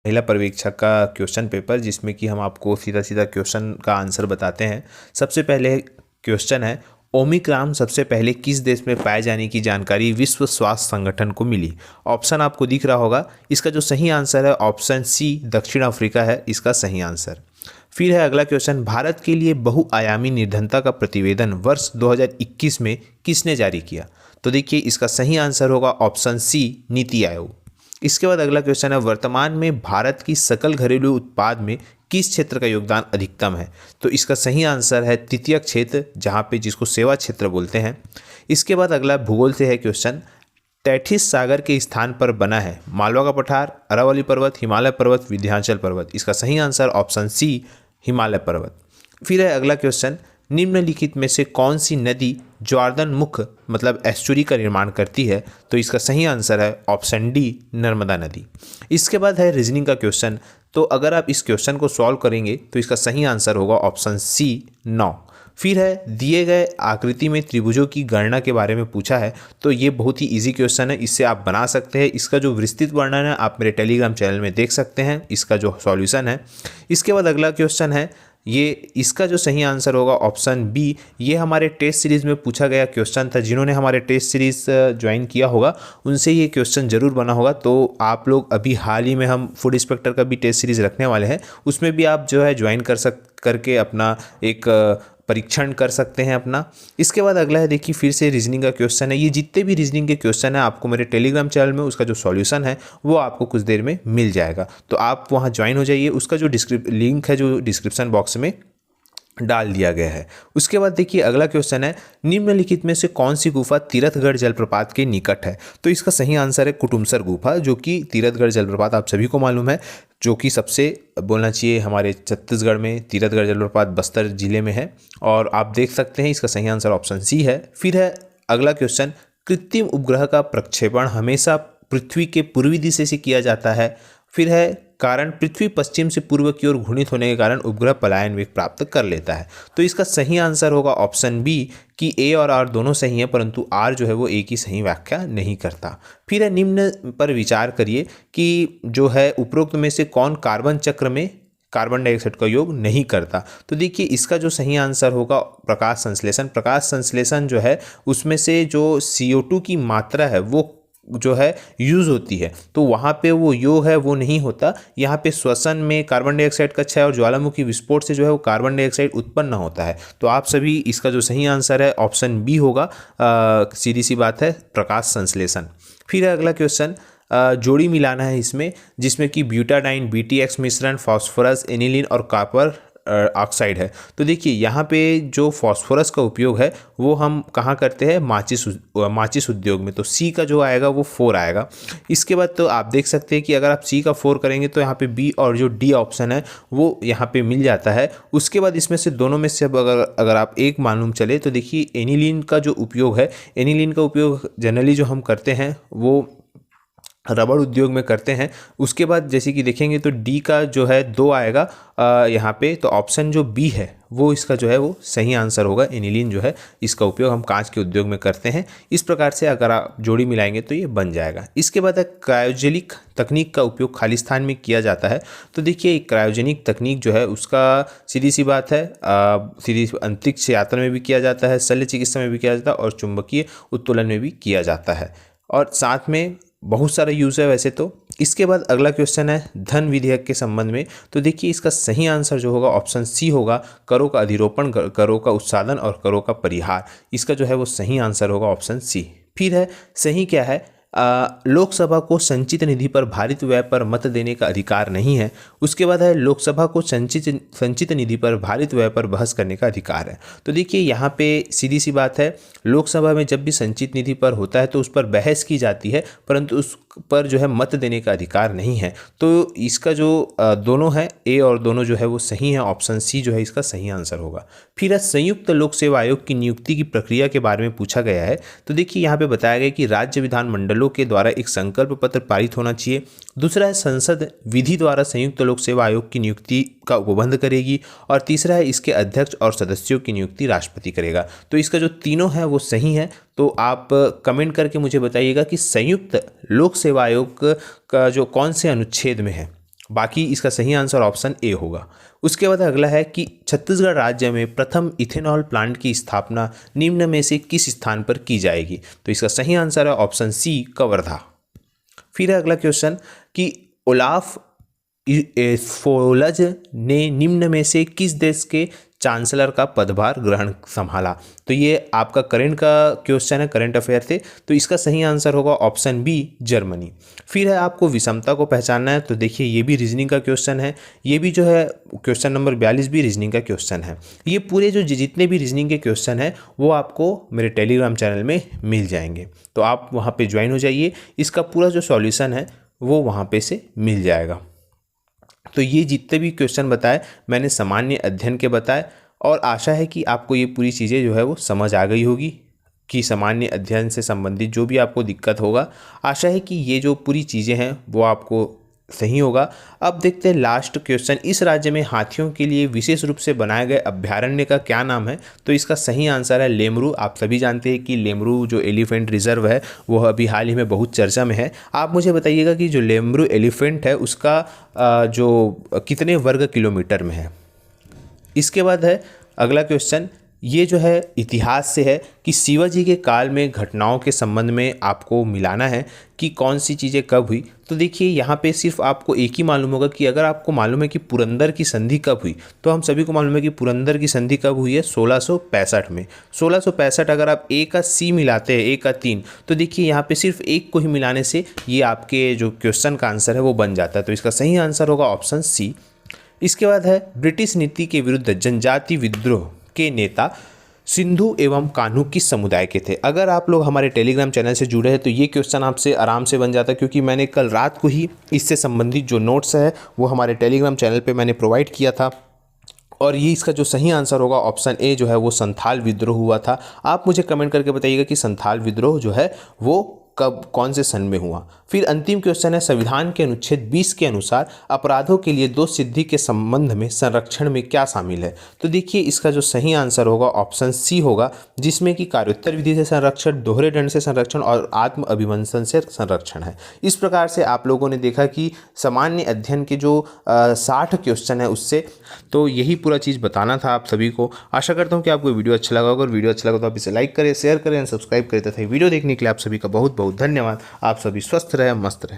महिला पर्यवेक्षक का क्वेश्चन पेपर, जिसमें कि हम आपको सीधा सीधा क्वेश्चन का आंसर बताते हैं। सबसे पहले क्वेश्चन है, ओमिक्रॉन सबसे पहले किस देश में पाए जाने की जानकारी विश्व स्वास्थ्य संगठन को मिली? ऑप्शन आपको दिख रहा होगा। इसका जो सही आंसर है ऑप्शन सी, दक्षिण अफ्रीका है इसका सही आंसर। फिर है अगला क्वेश्चन, भारत के लिए बहुआयामी निर्धनता का प्रतिवेदन वर्ष 2021 में किसने जारी किया? तो देखिए इसका सही आंसर होगा ऑप्शन सी, नीति आयोग। इसके बाद अगला क्वेश्चन है, वर्तमान में भारत की सकल घरेलू उत्पाद में किस क्षेत्र का योगदान अधिकतम है? तो इसका सही आंसर है तृतीय क्षेत्र, जहाँ पे जिसको सेवा क्षेत्र बोलते हैं। इसके बाद अगला भूगोल से है क्वेश्चन, तैथिस सागर के स्थान पर बना है मालवा का पठार, अरावली पर्वत, हिमालय पर्वत, विंध्याचल पर्वत। इसका सही आंसर ऑप्शन सी, हिमालय पर्वत। फिर है अगला क्वेश्चन, निम्नलिखित में से कौन सी नदी जॉर्दन मुख मतलब एस्चुरी का निर्माण करती है? तो इसका सही आंसर है ऑप्शन डी, नर्मदा नदी। इसके बाद है रीजनिंग का क्वेश्चन। तो अगर आप इस क्वेश्चन को सॉल्व करेंगे तो इसका सही आंसर होगा ऑप्शन सी, 9। फिर है, दिए गए आकृति में त्रिभुजों की गणना के बारे में पूछा है। तो ये बहुत ही इजी क्वेश्चन है, इससे आप बना सकते हैं। इसका जो विस्तृत वर्णन है आप मेरे टेलीग्राम चैनल में देख सकते हैं, इसका जो सॉल्यूशन है। इसके बाद अगला क्वेश्चन है, ये इसका जो सही आंसर होगा ऑप्शन बी। ये हमारे टेस्ट सीरीज़ में पूछा गया क्वेश्चन था। जिन्होंने हमारे टेस्ट सीरीज़ ज्वाइन किया होगा उनसे ये क्वेश्चन जरूर बना होगा। तो आप लोग अभी हाल ही में हम फूड इंस्पेक्टर का भी टेस्ट सीरीज़ रखने वाले हैं, उसमें भी आप जो है ज्वाइन करके अपना एक परीक्षण कर सकते हैं अपना। इसके बाद अगला है, देखिए फिर से रीजनिंग का क्वेश्चन है। ये जितने भी रीजनिंग के क्वेश्चन है आपको मेरे टेलीग्राम चैनल में उसका जो सॉल्यूशन है वो आपको कुछ देर में मिल जाएगा, तो आप वहाँ ज्वाइन हो जाइए। उसका जो लिंक है जो डिस्क्रिप्शन बॉक्स में डाल दिया गया है। उसके बाद देखिए अगला क्वेश्चन है, निम्नलिखित में से कौन सी गुफा तीरथगढ़ जलप्रपात के निकट है? तो इसका सही आंसर है कुटुमसर गुफा, जो कि तीरथगढ़ जलप्रपात आप सभी को मालूम है, जो कि सबसे बोलना चाहिए हमारे छत्तीसगढ़ में तीरथगढ़ जलप्रपात बस्तर जिले में है। और आप देख सकते हैं इसका सही आंसर ऑप्शन सी है। फिर है अगला क्वेश्चन, कृत्रिम उपग्रह का प्रक्षेपण हमेशा पृथ्वी के पूर्वी दिशा से किया जाता है। फिर है, कारण पृथ्वी पश्चिम से पूर्व की ओर घूर्णित होने के कारण उपग्रह पलायन वेग प्राप्त कर लेता है। तो इसका सही आंसर होगा ऑप्शन बी कि ए और आर दोनों सही हैं, परंतु आर जो है वो ए की सही व्याख्या नहीं करता। फिर है, निम्न पर विचार करिए कि जो है उपरोक्त में से कौन कार्बन चक्र में कार्बन डाइऑक्साइड का योग नहीं करता? तो देखिए इसका जो सही आंसर होगा प्रकाश संश्लेषण। प्रकाश संश्लेषण जो है उसमें से जो CO2 की मात्रा है वो जो है यूज़ होती है, तो वहाँ पे वो योग है वो नहीं होता। यहाँ पे श्वसन में कार्बन डाइऑक्साइड का क्षय और ज्वालामुखी विस्फोट से जो है वो कार्बन डाइऑक्साइड उत्पन्न होता है। तो आप सभी इसका जो सही आंसर है ऑप्शन बी होगा, सीधी सी बात है, प्रकाश संश्लेषण। फिर अगला क्वेश्चन, जोड़ी मिलाना है इसमें, जिसमें कि ब्यूटाडाइन, BTX मिश्रण, फास्फोरस, एनिलीन और कॉपर ऑक्साइड है। तो देखिए यहाँ पे जो फास्फोरस का उपयोग है वो हम कहाँ करते हैं? माचिस उद्योग में। तो सी का जो आएगा वो 4 आएगा। इसके बाद तो आप देख सकते हैं कि अगर आप सी का 4 करेंगे तो यहाँ पे बी और जो डी ऑप्शन है वो यहाँ पे मिल जाता है। उसके बाद इसमें से दोनों में से अब अगर आप एक मालूम चले तो देखिए एनिलीन का जो उपयोग है, एनिलीन का उपयोग जनरली जो हम करते हैं वो रबड़ उद्योग में करते हैं। उसके बाद जैसे कि देखेंगे तो डी का जो है 2 आएगा यहाँ पे, तो ऑप्शन जो बी है वो इसका जो है वो सही आंसर होगा। एनिलीन जो है इसका उपयोग हम कांच के उद्योग में करते हैं। इस प्रकार से अगर आप जोड़ी मिलाएंगे तो ये बन जाएगा। इसके बाद क्रायोजेनिक तकनीक का उपयोग खाली स्थान में किया जाता है। तो देखिए क्रायोजेनिक तकनीक जो है उसका सीधी सी बात है, सीधी अंतरिक्ष यात्रा में भी किया जाता है, शल्य चिकित्सा में भी किया जाता है और चुंबकीय उत्तोलन में भी किया जाता है, और साथ में बहुत सारा यूज़ है वैसे तो। इसके बाद अगला क्वेश्चन है धन विधेयक के संबंध में। तो देखिए इसका सही आंसर जो होगा ऑप्शन सी होगा, करों का अधिरोपण, करों का उत्साधन और करों का परिहार। इसका जो है वो सही आंसर होगा ऑप्शन सी। फिर है, सही क्या है? लोकसभा को संचित निधि पर भारित व्यय पर मत देने का अधिकार नहीं है। उसके बाद है, लोकसभा को संचित निधि पर भारित व्यय पर बहस करने का अधिकार है। तो देखिए यहाँ पे सीधी सी बात है, लोकसभा में जब भी संचित निधि पर होता है तो उस पर बहस की जाती है, परंतु उस पर जो है मत देने का अधिकार नहीं है। तो इसका जो दोनों है ए और दोनों जो है वो सही है, ऑप्शन सी जो है इसका सही आंसर होगा। फिर है, संयुक्त लोक सेवा आयोग की नियुक्ति की प्रक्रिया के बारे में पूछा गया है। तो देखिए यहाँ पे बताया गया कि राज्य विधानमंडलों के द्वारा एक संकल्प पत्र पारित होना चाहिए। दूसरा है, संसद विधि द्वारा संयुक्त लोक सेवा आयोग की नियुक्ति का उपबंध करेगी। और तीसरा है, इसके अध्यक्ष और सदस्यों की नियुक्ति राष्ट्रपति करेगा। तो इसका जो तीनों है वो सही है। तो आप कमेंट करके मुझे बताइएगा कि संयुक्त लोक सेवा आयोग का जो कौन से अनुच्छेद में है, बाकी इसका सही आंसर ऑप्शन ए होगा। उसके बाद अगला है कि छत्तीसगढ़ राज्य में प्रथम इथेनॉल प्लांट की स्थापना निम्न में से किस स्थान पर की जाएगी? तो इसका सही आंसर है ऑप्शन सी, कवर्धा। फिर है अगला क्वेश्चन कि ओलाफ फोलज ने निम्न में से किस देश के चांसलर का पदभार ग्रहण संभाला? तो ये आपका करंट का क्वेश्चन है, करंट अफेयर थे, तो इसका सही आंसर होगा ऑप्शन बी, जर्मनी। फिर है आपको विषमता को पहचानना है, तो देखिए ये भी रीजनिंग का क्वेश्चन है, ये भी जो है क्वेश्चन नंबर 42 भी रीजनिंग का क्वेश्चन है। ये पूरे जो जितने भी रीजनिंग के क्वेश्चन हैं वो आपको मेरे टेलीग्राम चैनल में मिल जाएंगे, तो आप वहाँ पर ज्वाइन हो जाइए, इसका पूरा जो सॉल्यूशन है वो वहाँ पे से मिल जाएगा। तो ये जितने भी क्वेश्चन बताए मैंने सामान्य अध्ययन के बताए, और आशा है कि आपको ये पूरी चीज़ें जो है वो समझ आ गई होगी कि सामान्य अध्ययन से संबंधित जो भी आपको दिक्कत होगा, आशा है कि ये जो पूरी चीज़ें हैं वो आपको सही होगा। अब देखते हैं लास्ट क्वेश्चन, इस राज्य में हाथियों के लिए विशेष रूप से बनाए गए अभ्यारण्य का क्या नाम है? तो इसका सही आंसर है लेमरू। आप सभी जानते हैं कि लेमरू जो एलिफेंट रिजर्व है वो अभी हाल ही में बहुत चर्चा में है। आप मुझे बताइएगा कि जो लेमरू एलिफेंट है उसका जो कितने वर्ग किलोमीटर में है? इसके बाद है अगला क्वेश्चन, ये जो है इतिहास से है कि शिवाजी के काल में घटनाओं के संबंध में आपको मिलाना है कि कौन सी चीज़ें कब हुई। तो देखिए यहाँ पे सिर्फ आपको एक ही मालूम होगा कि अगर आपको मालूम है कि पुरंदर की संधि कब हुई, तो हम सभी को मालूम है कि पुरंदर की संधि कब हुई है, 1665 में। 1665 अगर आप ए का सी मिलाते हैं, ए का 3, तो देखिए यहाँ पे सिर्फ एक को ही मिलाने से ये आपके जो क्वेश्चन का आंसर है वो बन जाता है, तो इसका सही आंसर होगा ऑप्शन सी। इसके बाद है ब्रिटिश नीति के विरुद्ध जनजाति विद्रोह के नेता सिंधु एवं कान्हू किस समुदाय के थे? अगर आप लोग हमारे टेलीग्राम चैनल से जुड़े हैं तो ये क्वेश्चन आपसे आराम से बन जाता है, क्योंकि मैंने कल रात को ही इससे संबंधित जो नोट्स है वो हमारे टेलीग्राम चैनल पे मैंने प्रोवाइड किया था, और ये इसका जो सही आंसर होगा ऑप्शन ए जो है वो संथाल विद्रोह हुआ था। आप मुझे कमेंट करके बताइएगा कि संथाल विद्रोह जो है वो कब, कौन से सन में हुआ। फिर अंतिम क्वेश्चन है, संविधान के अनुच्छेद 20 के अनुसार अपराधों के लिए दोष सिद्धि के संबंध में संरक्षण में क्या शामिल है? तो देखिए इसका जो सही आंसर होगा ऑप्शन सी होगा, जिसमें कि कार्योत्तर विधि से संरक्षण, दोहरे दंड से संरक्षण और आत्म अभिवंशन से संरक्षण है। इस प्रकार से आप लोगों ने देखा कि सामान्य अध्ययन के जो 60 क्वेश्चन है उससे, तो यही पूरा चीज़ बताना था आप सभी को। आशा करता हूँ कि आपको वीडियो अच्छा लगा होगा, और वीडियो अच्छा लगा तो आप इसे लाइक करें, शेयर करें, सब्सक्राइब करें तथा वीडियो देखने के लिए आप सभी का बहुत बहुत धन्यवाद। आप सभी स्वस्थ रहें, मस्त रहें।